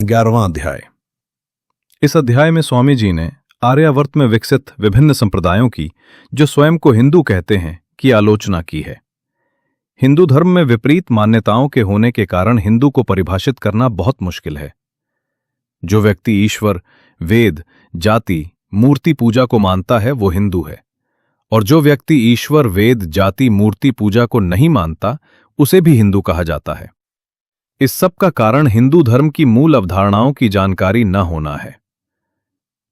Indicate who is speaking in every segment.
Speaker 1: 11वां अध्याय। इस अध्याय में स्वामी जी ने आर्यावर्त में विकसित विभिन्न संप्रदायों की, जो स्वयं को हिंदू कहते हैं, की आलोचना की है। हिंदू धर्म में विपरीत मान्यताओं के होने के कारण हिंदू को परिभाषित करना बहुत मुश्किल है। जो व्यक्ति ईश्वर, वेद, जाति, मूर्ति पूजा को मानता है वो हिंदू है, और जो व्यक्ति ईश्वर, वेद, जाति, मूर्ति पूजा को नहीं मानता उसे भी हिंदू कहा जाता है। इस सब का कारण हिंदू धर्म की मूल अवधारणाओं की जानकारी न होना है।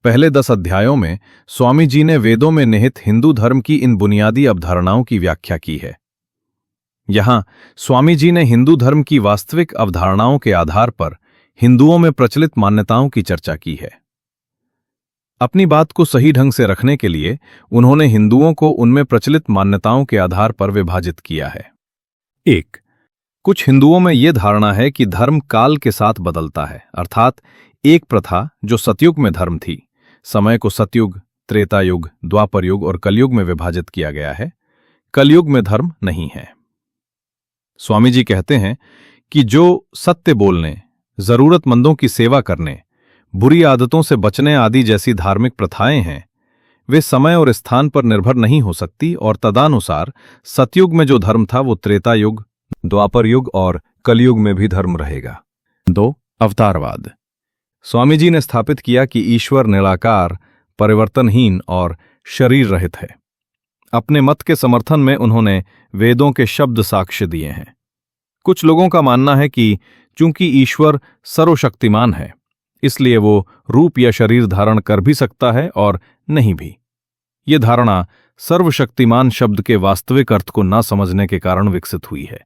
Speaker 1: पहले 10 अध्यायों में स्वामी जी ने वेदों में निहित हिंदू धर्म की इन बुनियादी अवधारणाओं की व्याख्या की है। यहां स्वामी जी ने हिंदू धर्म की वास्तविक अवधारणाओं के आधार पर हिंदुओं में प्रचलित मान्यताओं की चर्चा की है। अपनी बात को सही ढंग से रखने के लिए उन्होंने हिंदुओं को उनमें प्रचलित मान्यताओं के आधार पर विभाजित किया है। 1. कुछ हिंदुओं में यह धारणा है कि धर्म काल के साथ बदलता है, अर्थात एक प्रथा जो सतयुग में धर्म थी, समय को सतयुग, त्रेता युग, द्वापर युग और कलयुग में विभाजित किया गया है। कलयुग में धर्म नहीं है। स्वामी जी कहते हैं कि जो सत्य बोलने, जरूरतमंदों की सेवा करने, बुरी आदतों से बचने आदि जैसी धार्मिक प्रथाएं हैं, वे समय और स्थान पर निर्भर नहीं हो सकती, और तदानुसार सतयुग में जो धर्म था वो त्रेता युग, द्वापर युग और कलयुग में भी धर्म रहेगा। 2. अवतारवाद। स्वामी जी ने स्थापित किया कि ईश्वर निराकार, परिवर्तनहीन और शरीर रहित है। अपने मत के समर्थन में उन्होंने वेदों के शब्द साक्ष्य दिए हैं। कुछ लोगों का मानना है कि चूंकि ईश्वर सर्वशक्तिमान है, इसलिए वो रूप या शरीर धारण कर भी सकता है और नहीं भी। ये धारणा सर्वशक्तिमान शब्द के वास्तविक अर्थ को न समझने के कारण विकसित हुई है।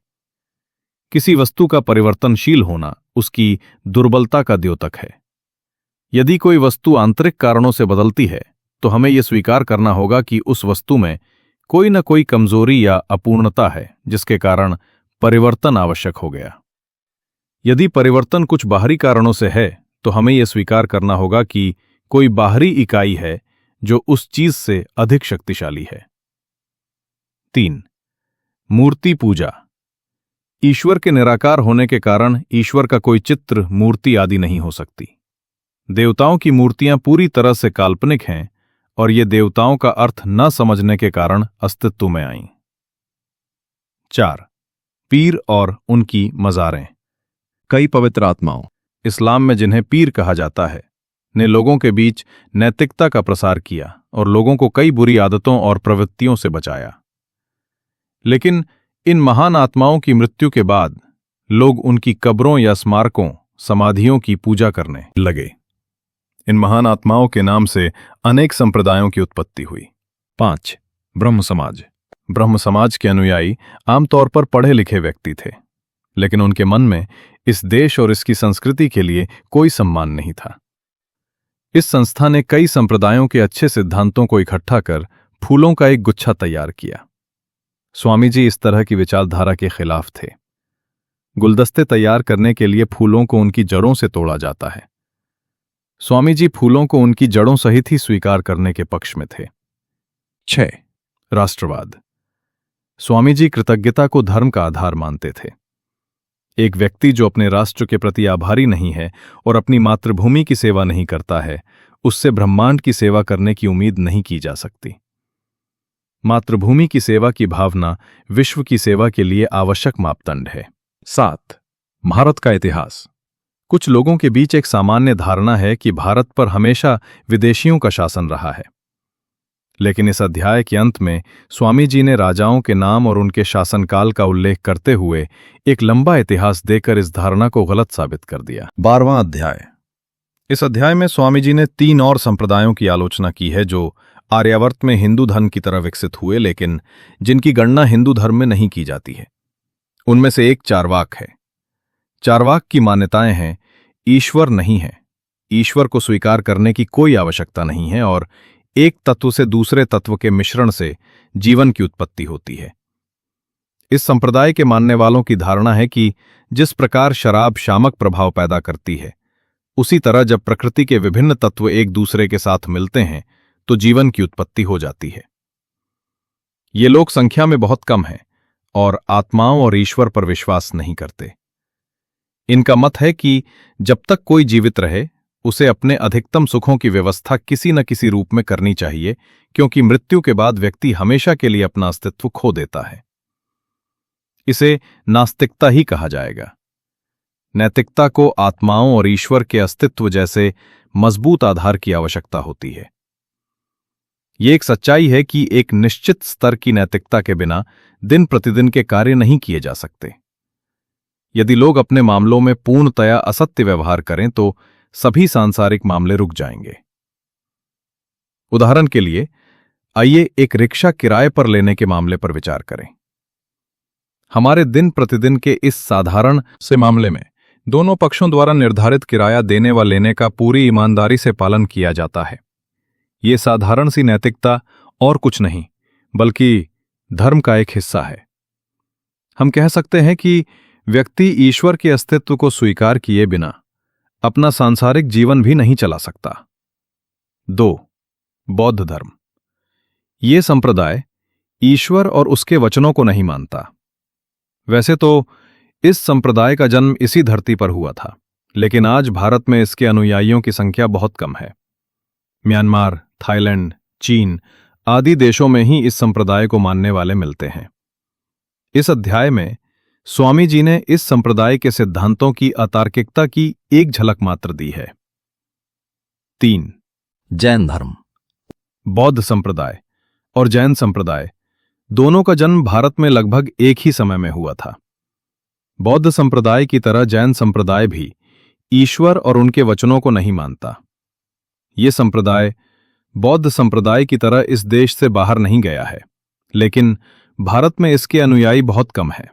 Speaker 1: किसी वस्तु का परिवर्तनशील होना उसकी दुर्बलता का द्योतक है। यदि कोई वस्तु आंतरिक कारणों से बदलती है तो हमें यह स्वीकार करना होगा कि उस वस्तु में कोई न कोई कमजोरी या अपूर्णता है, जिसके कारण परिवर्तन आवश्यक हो गया। यदि परिवर्तन कुछ बाहरी कारणों से है तो हमें यह स्वीकार करना होगा कि कोई बाहरी इकाई है जो उस चीज से अधिक शक्तिशाली है। 3. मूर्ति पूजा। ईश्वर के निराकार होने के कारण ईश्वर का कोई चित्र, मूर्ति आदि नहीं हो सकती। देवताओं की मूर्तियां पूरी तरह से काल्पनिक हैं और ये देवताओं का अर्थ न समझने के कारण अस्तित्व में आईं। 4. पीर और उनकी मज़ारें। कई पवित्र आत्माओं, इस्लाम में जिन्हें पीर कहा जाता है, ने लोगों के बीच नैतिकता का प्रसार किया और लोगों को कई बुरी आदतों और प्रवृत्तियों से बचाया। लेकिन इन महान आत्माओं की मृत्यु के बाद लोग उनकी कब्रों या स्मारकों, समाधियों की पूजा करने लगे। इन महान आत्माओं के नाम से अनेक संप्रदायों की उत्पत्ति हुई। 5. ब्रह्म समाज। ब्रह्म समाज के अनुयायी आमतौर पर पढ़े लिखे व्यक्ति थे, लेकिन उनके मन में इस देश और इसकी संस्कृति के लिए कोई सम्मान नहीं था। इस संस्था ने कई संप्रदायों के अच्छे सिद्धांतों को इकट्ठा कर फूलों का एक गुच्छा तैयार किया। स्वामी जी इस तरह की विचारधारा के खिलाफ थे। गुलदस्ते तैयार करने के लिए फूलों को उनकी जड़ों से तोड़ा जाता है। स्वामी जी फूलों को उनकी जड़ों सहित ही स्वीकार करने के पक्ष में थे। 6. राष्ट्रवाद। स्वामी जी कृतज्ञता को धर्म का आधार मानते थे। एक व्यक्ति जो अपने राष्ट्र के प्रति आभारी नहीं है और अपनी मातृभूमि की सेवा नहीं करता है, उससे ब्रह्मांड की सेवा करने की उम्मीद नहीं की जा सकती। मातृभूमि की सेवा की भावना विश्व की सेवा के लिए आवश्यक मापदंड है। 7. भारत का इतिहास। कुछ लोगों के बीच एक सामान्य धारणा है कि भारत पर हमेशा विदेशियों का शासन रहा है, लेकिन इस अध्याय के अंत में स्वामी जी ने राजाओं के नाम और उनके शासनकाल का उल्लेख करते हुए एक लंबा इतिहास देकर इस धारणा को गलत साबित कर दिया। 12वां अध्याय। इस अध्याय में स्वामी जी ने 3 और संप्रदायों की आलोचना की है जो आर्यावर्त में हिंदू धर्म की तरह विकसित हुए, लेकिन जिनकी गणना हिंदू धर्म में नहीं की जाती है। उनमें से एक चारवाक है। चारवाक की मान्यताएं हैं, ईश्वर नहीं है, ईश्वर को स्वीकार करने की कोई आवश्यकता नहीं है, और एक तत्व से दूसरे तत्व के मिश्रण से जीवन की उत्पत्ति होती है। इस संप्रदाय के मानने वालों की धारणा है कि जिस प्रकार शराब शामक प्रभाव पैदा करती है, उसी तरह जब प्रकृति के विभिन्न तत्व एक दूसरे के साथ मिलते हैं तो जीवन की उत्पत्ति हो जाती है। ये लोग संख्या में बहुत कम हैं और आत्माओं और ईश्वर पर विश्वास नहीं करते। इनका मत है कि जब तक कोई जीवित रहे उसे अपने अधिकतम सुखों की व्यवस्था किसी न किसी रूप में करनी चाहिए, क्योंकि मृत्यु के बाद व्यक्ति हमेशा के लिए अपना अस्तित्व खो देता है। इसे नास्तिकता ही कहा जाएगा। नैतिकता को आत्माओं और ईश्वर के अस्तित्व जैसे मजबूत आधार की आवश्यकता होती है। ये एक सच्चाई है कि एक निश्चित स्तर की नैतिकता के बिना दिन प्रतिदिन के कार्य नहीं किए जा सकते। यदि लोग अपने मामलों में पूर्णतया असत्य व्यवहार करें तो सभी सांसारिक मामले रुक जाएंगे। उदाहरण के लिए, आइए एक रिक्शा किराए पर लेने के मामले पर विचार करें। हमारे दिन प्रतिदिन के इस साधारण से मामले में दोनों पक्षों द्वारा निर्धारित किराया देने व लेने का पूरी ईमानदारी से पालन किया जाता है। ये साधारण सी नैतिकता और कुछ नहीं बल्कि धर्म का एक हिस्सा है। हम कह सकते हैं कि व्यक्ति ईश्वर के अस्तित्व को स्वीकार किए बिना अपना सांसारिक जीवन भी नहीं चला सकता। 2. बौद्ध धर्म। ये संप्रदाय ईश्वर और उसके वचनों को नहीं मानता। वैसे तो इस संप्रदाय का जन्म इसी धरती पर हुआ था, लेकिन आज भारत में इसके अनुयायियों की संख्या बहुत कम है। म्यांमार, थाईलैंड, चीन आदि देशों में ही इस संप्रदाय को मानने वाले मिलते हैं। इस अध्याय में स्वामी जी ने इस संप्रदाय के सिद्धांतों की अतार्किकता की एक झलक मात्र दी है। 3.
Speaker 2: जैन धर्म।
Speaker 1: बौद्ध संप्रदाय और जैन संप्रदाय दोनों का जन्म भारत में लगभग एक ही समय में हुआ था। बौद्ध संप्रदाय की तरह जैन संप्रदाय भी ईश्वर और उनके वचनों को नहीं मानता। ये संप्रदाय बौद्ध संप्रदाय की तरह इस देश से बाहर नहीं गया है, लेकिन भारत में इसके अनुयायी बहुत कम हैं।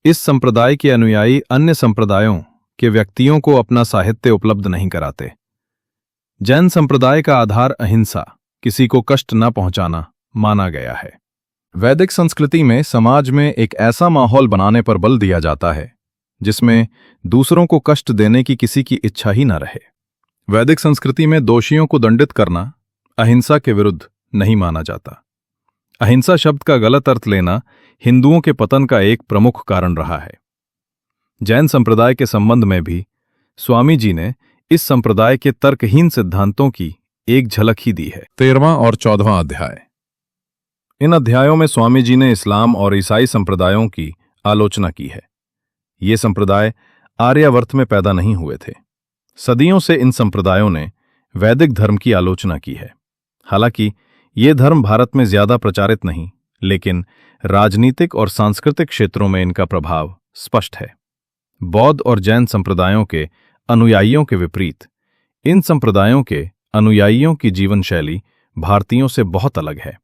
Speaker 1: इस संप्रदाय के अनुयायी अन्य संप्रदायों के व्यक्तियों को अपना साहित्य उपलब्ध नहीं कराते। जैन संप्रदाय का आधार अहिंसा, किसी को कष्ट न पहुंचाना माना गया है। वैदिक संस्कृति में समाज में एक ऐसा माहौल बनाने पर बल दिया जाता है जिसमें दूसरों को कष्ट देने की किसी की इच्छा ही न रहे। वैदिक संस्कृति में दोषियों को दंडित करना अहिंसा के विरुद्ध नहीं माना जाता। अहिंसा शब्द का गलत अर्थ लेना हिंदुओं के पतन का एक प्रमुख कारण रहा है। जैन संप्रदाय के संबंध में भी स्वामी जी ने इस संप्रदाय के तर्कहीन सिद्धांतों की एक झलक ही दी है। 13वां और 14वां अध्याय। इन अध्यायों में स्वामी जी ने इस्लाम और ईसाई संप्रदायों की आलोचना की है। ये संप्रदाय आर्यावर्त में पैदा नहीं हुए थे। सदियों से इन संप्रदायों ने वैदिक धर्म की आलोचना की है। हालांकि ये धर्म भारत में ज्यादा प्रचारित नहीं, लेकिन राजनीतिक और सांस्कृतिक क्षेत्रों में इनका प्रभाव स्पष्ट है। बौद्ध और जैन संप्रदायों के अनुयायियों के विपरीत इन संप्रदायों के अनुयायियों की जीवन शैली भारतीयों से बहुत अलग है।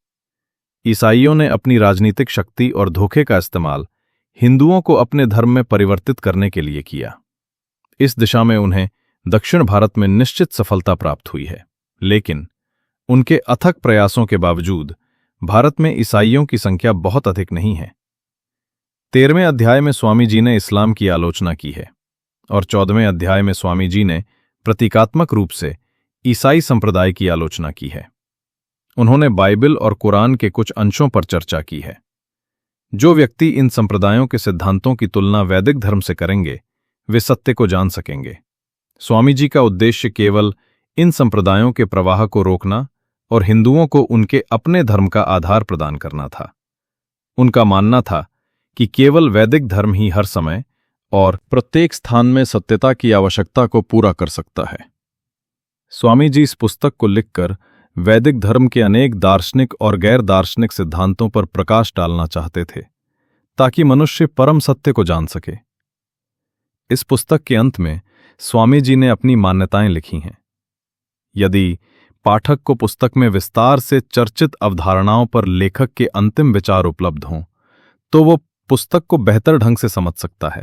Speaker 1: ईसाइयों ने अपनी राजनीतिक शक्ति और धोखे का इस्तेमाल हिंदुओं को अपने धर्म में परिवर्तित करने के लिए किया। इस दिशा में उन्हें दक्षिण भारत में निश्चित सफलता प्राप्त हुई है, लेकिन उनके अथक प्रयासों के बावजूद भारत में ईसाइयों की संख्या बहुत अधिक नहीं है। 13वें अध्याय में स्वामी जी ने इस्लाम की आलोचना की है और 14वें अध्याय में स्वामी जी ने प्रतीकात्मक रूप से ईसाई संप्रदाय की आलोचना की है। उन्होंने बाइबल और कुरान के कुछ अंशों पर चर्चा की है। जो व्यक्ति इन संप्रदायों के सिद्धांतों की तुलना वैदिक धर्म से करेंगे, वे सत्य को जान सकेंगे। स्वामी जी का उद्देश्य केवल इन संप्रदायों के प्रवाह को रोकना और हिंदुओं को उनके अपने धर्म का आधार प्रदान करना था। उनका मानना था कि केवल वैदिक धर्म ही हर समय और प्रत्येक स्थान में सत्यता की आवश्यकता को पूरा कर सकता है। स्वामी जी इस पुस्तक को लिखकर वैदिक धर्म के अनेक दार्शनिक और गैर दार्शनिक सिद्धांतों पर प्रकाश डालना चाहते थे, ताकि मनुष्य परम सत्य को जान सके। इस पुस्तक के अंत में स्वामी जी ने अपनी मान्यताएं लिखी हैं। यदि पाठक को पुस्तक में विस्तार से चर्चित अवधारणाओं पर लेखक के अंतिम विचार उपलब्ध हों, तो वो पुस्तक को बेहतर ढंग से समझ सकता है।